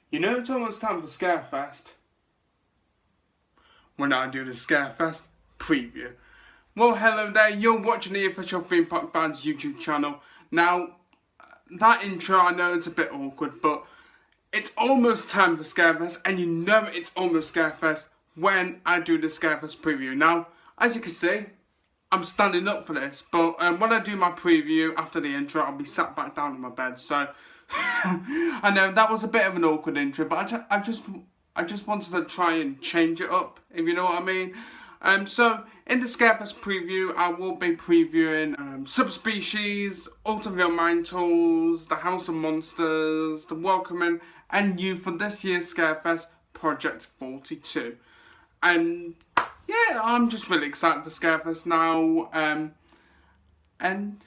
You know it's almost time for Scarefest. When I do the Scarefest preview. Well, hello there, you're watching the official Theme Park Band's YouTube channel. Now, that intro, I know it's a bit awkward, but it's almost time for Scarefest, and you know it's almost Scarefest when I do the Scarefest preview. Now, as you can see, I'm standing up for this, but when I do my preview after the intro, I'll be sat back down in my bed, so I know that was a bit of an awkward intro, but I just wanted to try and change it up, if you know what I mean. So in the Scarefest preview, I will be previewing Subspecies, Alton Towers, The House of Monsters, The Welcoming, and you for this year's Scarefest, Project 42. And yeah, I'm just really excited for Scarefest now. And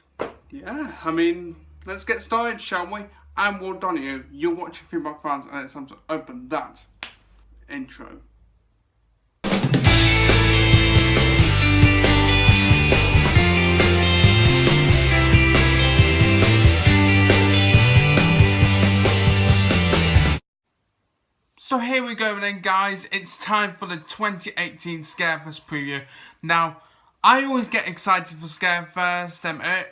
yeah, I mean, let's get started, shall we? I'm Will Donahue, you're watching Theme Park Fans, and it's time to open that intro. So here we go then, guys, it's time for the 2018 Scarefest preview. Now, I always get excited for Scarefest,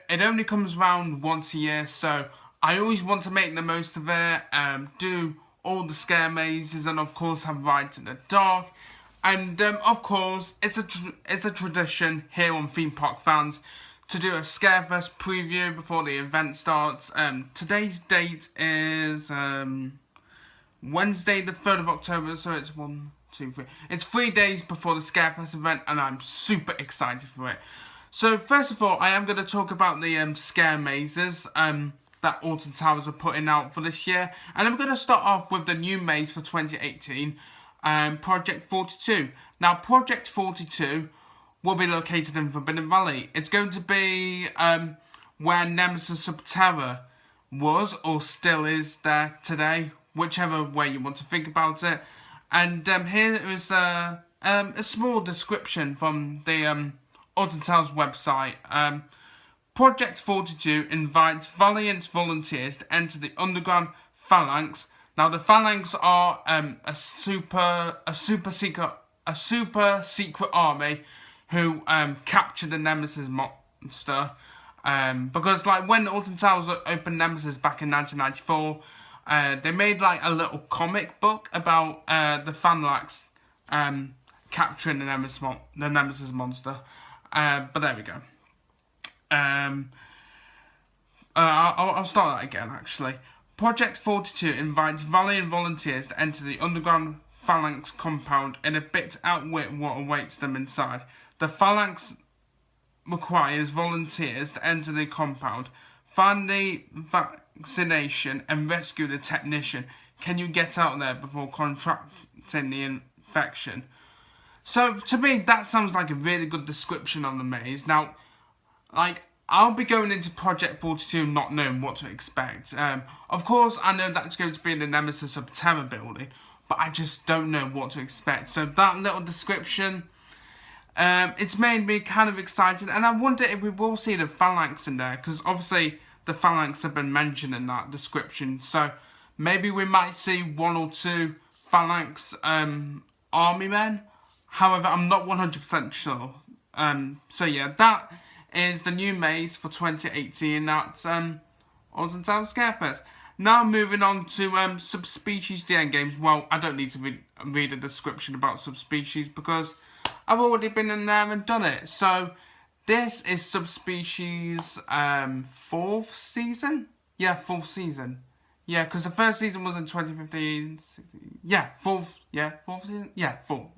it only comes around once a year, so I always want to make the most of it, do all the scare mazes, and of course have Ride to the Dark. And of course, it's a tradition here on Theme Park Fans to do a Scarefest preview before the event starts. Today's date is Wednesday the 3rd of October, so it's 1, 2, 3. It's 3 days before the Scarefest event, and I'm super excited for it. So first of all, I am going to talk about the scare mazes that Alton Towers are putting out for this year. And I'm going to start off with the new maze for 2018, Project 42. Now, Project 42 will be located in Forbidden Valley. It's going to be where Nemesis Subterra was, or still is there today, whichever way you want to think about it. And here is a small description from the Alton Towers website. Project 42 invites valiant volunteers to enter the underground phalanx. Now, the phalanx are a super secret army who captured the Nemesis monster. Because like when Alton Towers opened Nemesis back in 1994, they made like a little comic book about the phalanx capturing the Nemesis monster. But there we go. I'll start that again, actually. Project 42 invites valiant volunteers to enter the underground phalanx compound in a bid to outwit what awaits them inside. The phalanx requires volunteers to enter the compound, find the vaccination, and rescue the technician. Can you get out there before contracting the infection? So, to me, that sounds like a really good description of the maze. Now, like, I'll be going into Project 42 not knowing what to expect. Of course, I know that's going to be in the Nemesis Subterra building, but I just don't know what to expect. So that little description, it's made me kind of excited, and I wonder if we will see the phalanx in there, because obviously the phalanx have been mentioned in that description. So maybe we might see 1 or 2 phalanx army men. However, I'm not 100% sure. So yeah, that is the new maze for 2018 at Alton Towers Scarefest. Now moving on to Subspecies the Endgames. Well, I don't need to read a description about Subspecies because I've already been in there and done it. So this is Subspecies 4th season? Yeah, 4th season. Yeah, because the first season was in 2015. Yeah, 4th season? Yeah, 4th.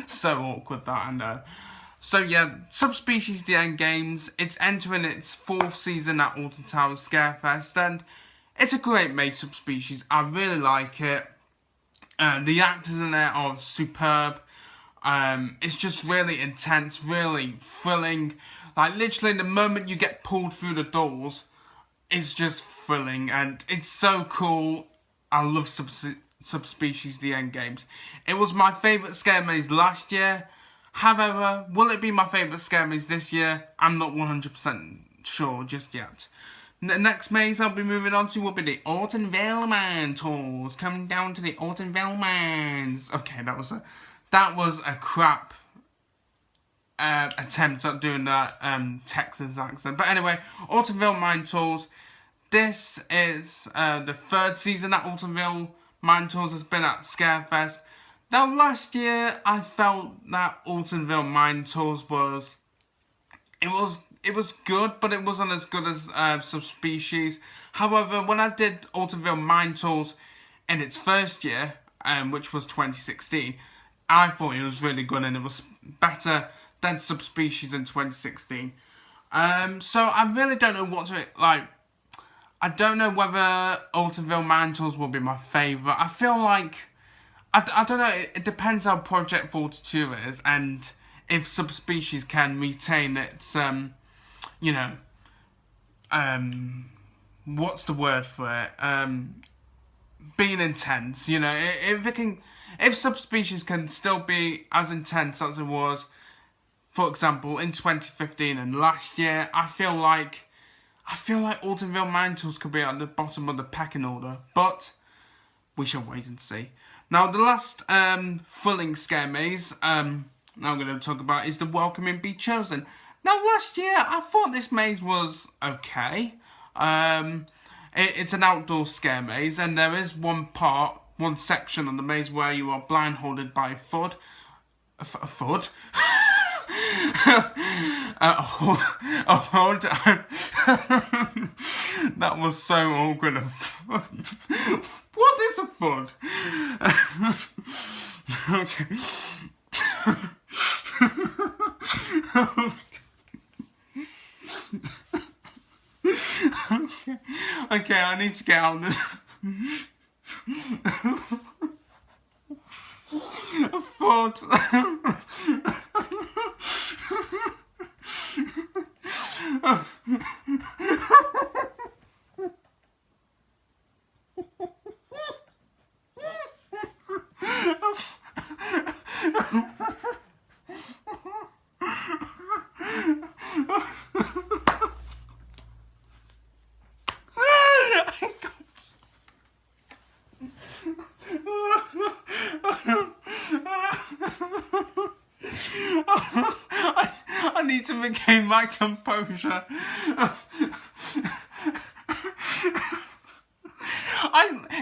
So awkward that, I know. So yeah, Subspecies The Endgames, it's entering its 4th season at Alton Towers Scarefest, and it's a great made Subspecies. I really like it. The actors in there are superb. It's just really intense, really thrilling. Like literally the moment you get pulled through the doors, it's just thrilling, and it's so cool. I love Subspecies The Endgames. It was my favourite scare maze last year. However, will it be my favourite scare maze this year? I'm not 100% sure just yet. The next maze I'll be moving on to will be the Alton Mine tours. Coming down to the Alton Mines. Okay, that was a crap attempt at doing that Texas accent. But anyway, Alton Mine tours. This is the third season that Alton Mine tours has been at Scarefest. Now, last year I felt that Alton Mine tours was good, but it wasn't as good as Subspecies. However, when I did Alton Mine tours in its first year, which was 2016, I thought it was really good and it was better than Subspecies in 2016. So I really don't know what to like. I don't know whether Alton Mine tours will be my favourite. I feel like I don't know. It depends how Project 42 is and if Subspecies can retain its what's the word for it? Being intense, if Subspecies can still be as intense as it was, for example, in 2015 and last year, I feel like Alton Mine tours could be at the bottom of the pecking order, but we shall wait and see. Now, the last thrilling scare maze I'm going to talk about is the Welcoming Be Chosen. Now, last year, I thought this maze was okay. It's an outdoor scare maze, and there is one section on the maze where you are blindfolded by a FUD. A FUD? A FUD? That was so awkward. What is a FUD? Okay. Okay, I need to get out this. A thought. I need to regain my composure.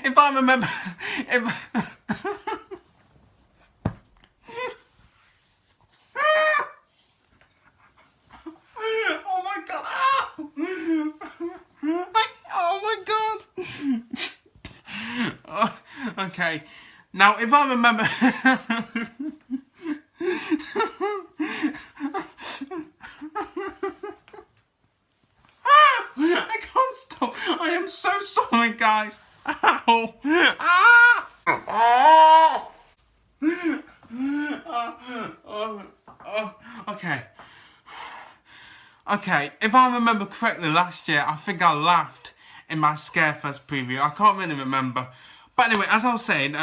If I remember, oh my god! Oh my god! Okay, now if I remember. I can't stop. I am so sorry, guys. Ow. Ah. Okay. Okay, if I remember correctly, last year, I think I laughed in my Scarefest preview. I can't really remember. But anyway, as I was saying,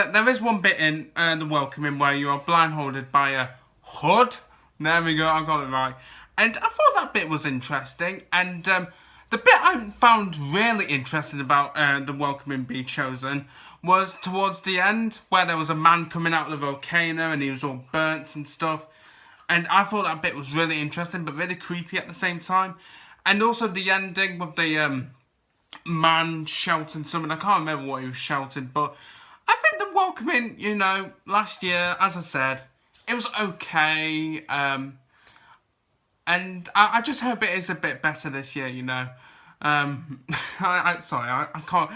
there is one bit in the Welcoming where you are blindfolded by a hood. There we go, I got it right. And I thought that bit was interesting. And the bit I found really interesting about the Welcoming Be Chosen was towards the end, where there was a man coming out of the volcano and he was all burnt and stuff. And I thought that bit was really interesting, but really creepy at the same time. And also the ending with the man shouting something. I can't remember what he was shouting, but I think the Welcoming, last year, as I said, it was okay. And I just hope it is a bit better this year, Sorry, I can't.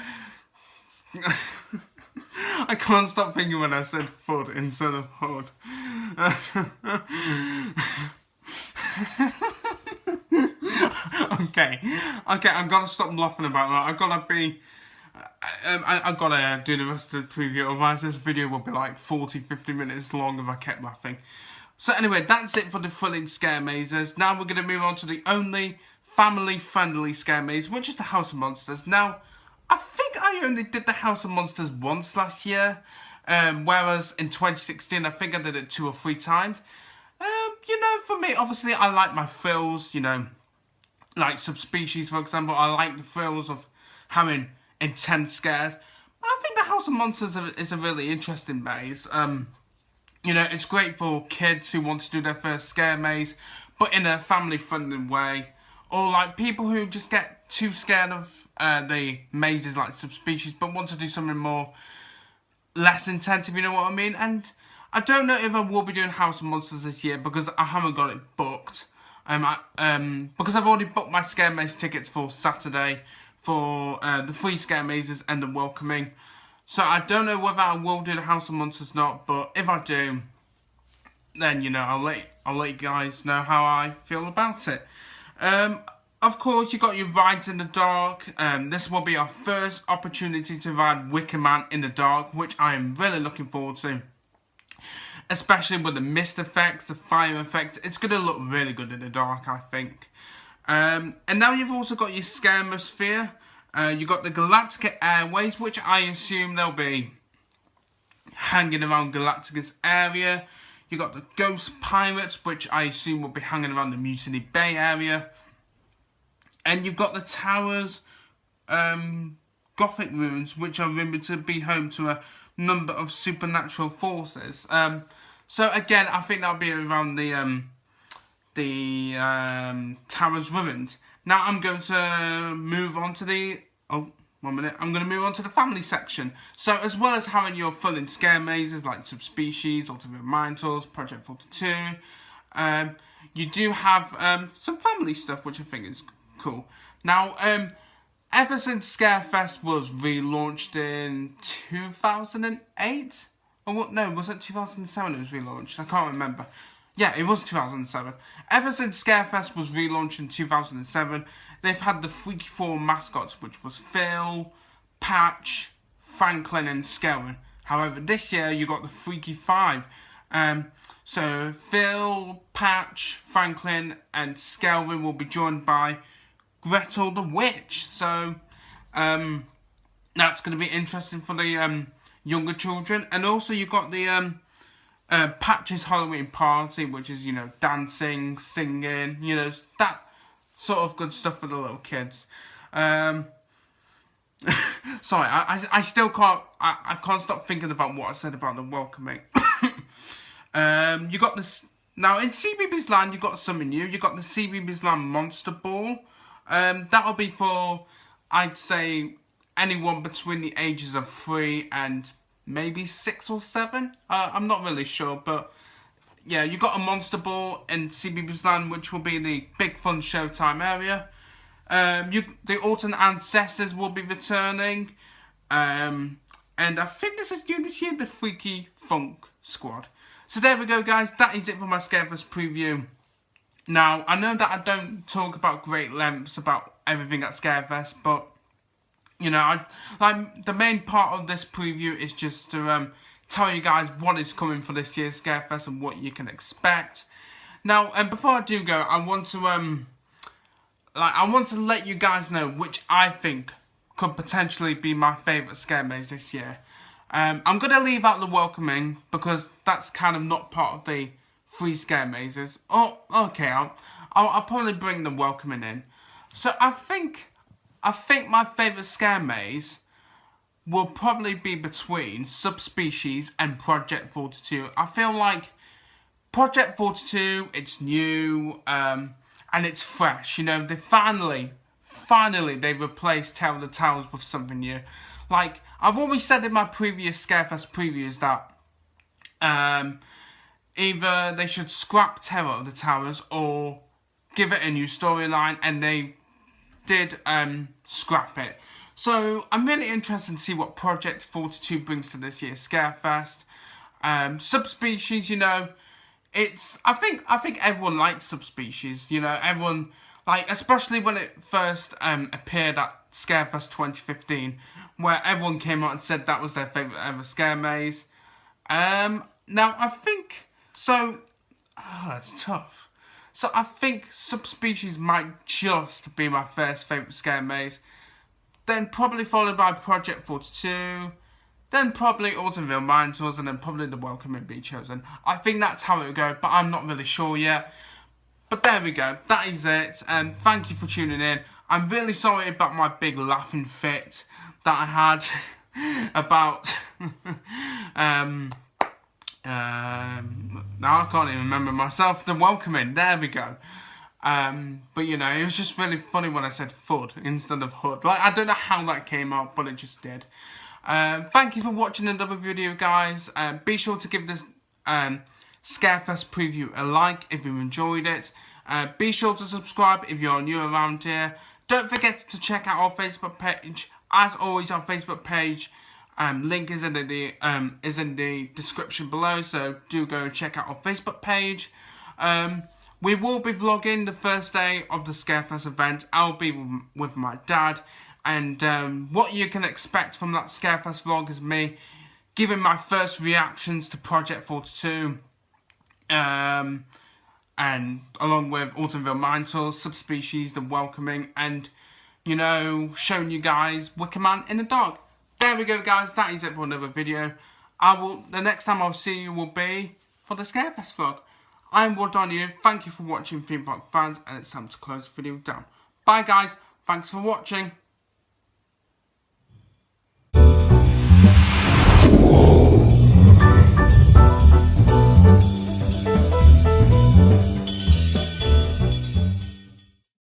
I can't stop thinking when I said FUD instead of HUD. Okay, I've got to stop laughing about that. I've got to be... I've got to do the rest of the preview, otherwise this video will be like 40-50 minutes long if I kept laughing. So anyway, that's it for the thrilling scare mazes. Now we're going to move on to the only family-friendly scare maze, which is the House of Monsters. Now, I think I only did the House of Monsters once last year, whereas in 2016 I think I did it 2 or 3 times. you know, for me, obviously, I like my thrills, you know, like Subspecies, for example. I like the thrills of having intense scares. I think the House of Monsters is a really interesting maze. You know, it's great for kids who want to do their first scare maze, but in a family-friendly way. Or like people who just get too scared of the mazes like Subspecies, but want to do something more less intense, if you know what I mean. And I don't know if I will be doing House of Monsters this year because I haven't got it booked. Because I've already booked my scare maze tickets for Saturday for the free scare mazes and the welcoming. So I don't know whether I will do the House of Monsters or not, but if I do, then, you know, I'll let you guys know how I feel about it. Of course, you got your rides in the dark. This will be our first opportunity to ride Wicker Man in the dark, which I am really looking forward to. Especially with the mist effects, the fire effects. It's going to look really good in the dark, I think. And now you've also got your Scaremosphere. You got the Galactica Airways, which I assume they'll be hanging around Galactica's area. You got the Ghost Pirates, which I assume will be hanging around the Mutiny Bay area. And you've got the Towers, Gothic ruins, which are rumoured to be home to a number of supernatural forces. So again, I think that'll be around the Towers ruins. Now I'm going to move on to the... Oh, 1 minute. I'm going to move on to the family section. So as well as having your fun scare mazes like Subspecies, Ultimate Mind Tours, Project 42, you do have some family stuff, which I think is cool. Now, ever since Scarefest was relaunched in 2008? Or what? No, was it 2007 it was relaunched? I can't remember. Yeah, it was 2007. Ever since Scarefest was relaunched in 2007, they've had the Freaky Four mascots, which was Phil, Patch, Franklin, and Skelton. However, this year you got the Freaky Five. So Phil, Patch, Franklin, and Skelton will be joined by Gretel the Witch. So that's going to be interesting for the younger children. And also you got the Patch's Halloween Party, which is, you know, dancing, singing, you know, that sort of good stuff for the little kids. Sorry, I still can't, I can't stop thinking about what I said about the welcoming. You got this, now in CBeebies Land, you got something new. You got the CBeebies Land Monster Ball. That'll be for, I'd say, anyone between the ages of 3 and maybe 6 or 7. I'm not really sure, but yeah, you got a Monster Ball in CBeebies Land, which will be the Big Fun Showtime area. The Alton Ancestors will be returning, and I think this is new this year, the Freaky Funk Squad. So there we go, guys. That is it for my Scarefest preview. Now, I know that I don't talk about great lengths about everything at Scarefest, but you know, the main part of this preview is just to tell you guys what is coming for this year's Scarefest and what you can expect. Now, before I do go, I want to let you guys know which I think could potentially be my favourite scare maze this year. I'm gonna leave out the welcoming because that's kind of not part of the free scare mazes. Oh, okay, I'll probably bring the welcoming in. So I think my favourite scare maze will probably be between Subspecies and Project 42. I feel like Project 42, it's new, and it's fresh. You know, they finally they replaced Terror of the Towers with something new. Like, I've always said in my previous Scarefest previews that either they should scrap Terror of the Towers or give it a new storyline, and they did scrap it. So I'm really interested to see what Project 42 brings to this year's Scarefest. Subspecies, you know, I think everyone likes Subspecies. You know, everyone, like, especially when it first appeared at Scarefest 2015, where everyone came out and said that was their favourite ever scare maze. Now I think so. Oh, that's tough. So I think Subspecies might just be my first favourite scare maze. Then probably followed by Project 42, then probably Autumnville Mine Tours, and then probably the Welcoming be chosen. I think that's how it would go, but I'm not really sure yet. But there we go, that is it, and thank you for tuning in. I'm really sorry about my big laughing fit that I had about, now I can't even remember myself, the Welcoming, there we go. But you know, it was just really funny when I said FUD instead of HUD. Like, I don't know how that came out, but it just did. Thank you for watching another video, guys. Be sure to give this Scarefest preview a like if you enjoyed it. Be sure to subscribe if you're new around here. Don't forget to check out our Facebook page. As always, our Facebook page link is in the description below, so do go and check out our Facebook page. We will be vlogging the first day of the Scarefest event. I'll be with my dad, and what you can expect from that Scarefest vlog is me giving my first reactions to Project 42, and along with Autumnville Mine Tours, Subspecies, the Welcoming, and you know, showing you guys Wicker Man in the dark. There we go, guys. That is it for another video. The next time I'll see you will be for the Scarefest vlog. I'm Wood on you. Thank you for watching, theme park fans, and it's time to close the video down. Bye, guys. Thanks for watching.